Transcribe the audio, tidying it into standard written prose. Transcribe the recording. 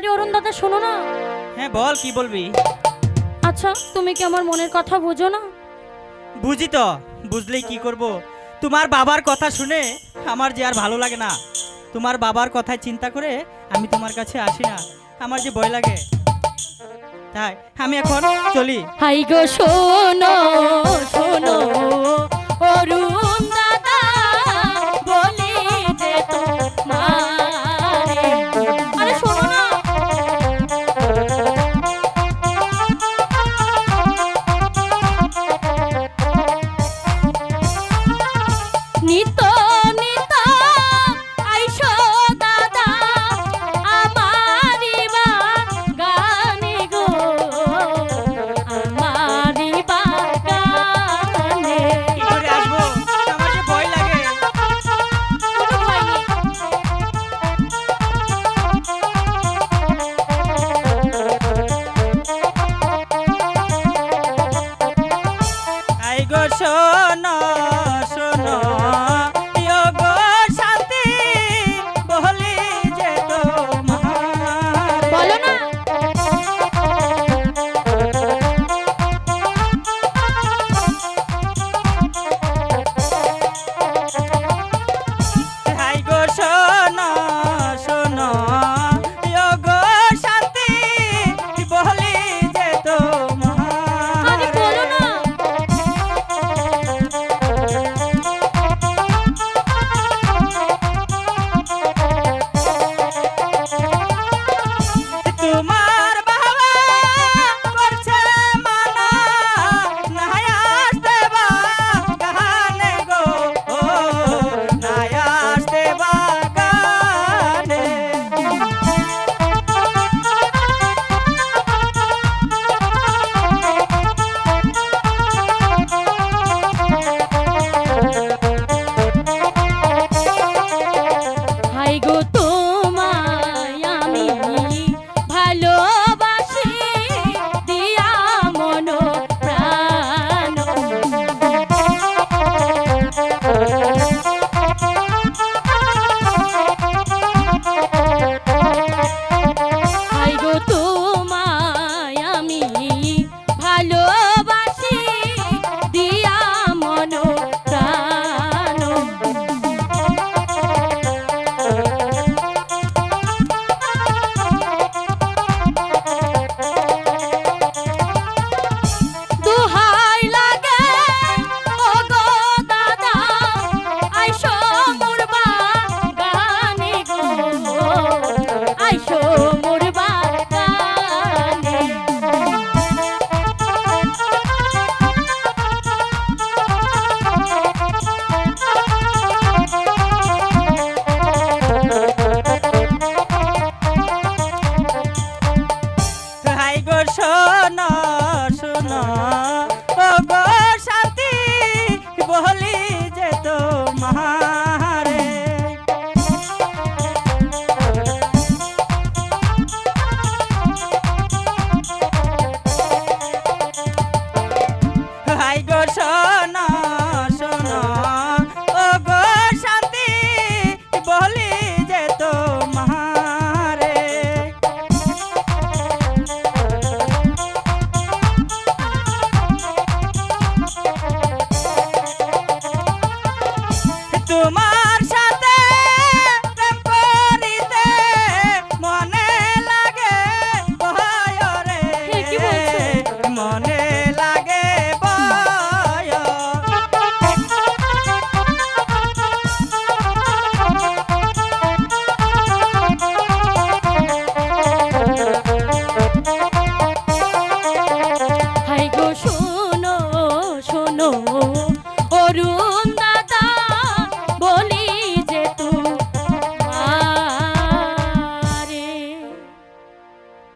আরে অরুণ দাদা শোনো না। হ্যাঁ বল, কি বলবি? আচ্ছা তুমি কি আমার মনের কথা বোঝো না? বুঝি তো, বুঝলেই কি করব? তোমার বাবার কথা শুনে আমার যে আর ভালো লাগে না। তোমার বাবার কথায় চিন্তা করে আমি তোমার কাছে আসি না, আমার যে ভয় লাগে। তাই আমি এখন চলি। হাই গো শোনো শোনো অরুণ দাদা বলি যে তোমারে। আরে শোনো না। নিত নিত আইসো দাদা আমারি বাগানে গো, আমারি বাগানে। কি করে আসবো? আমার যে ভয় লাগে। কোনো ভয় নেই। আই গো শোনো শোনো প্রিয় গো শান্তি বলি যে তোমার। বলো না। আই গো শোনো শোনো প্রিয় গো শান্তি বলি যে তোমার। আরে বলো না। তোমার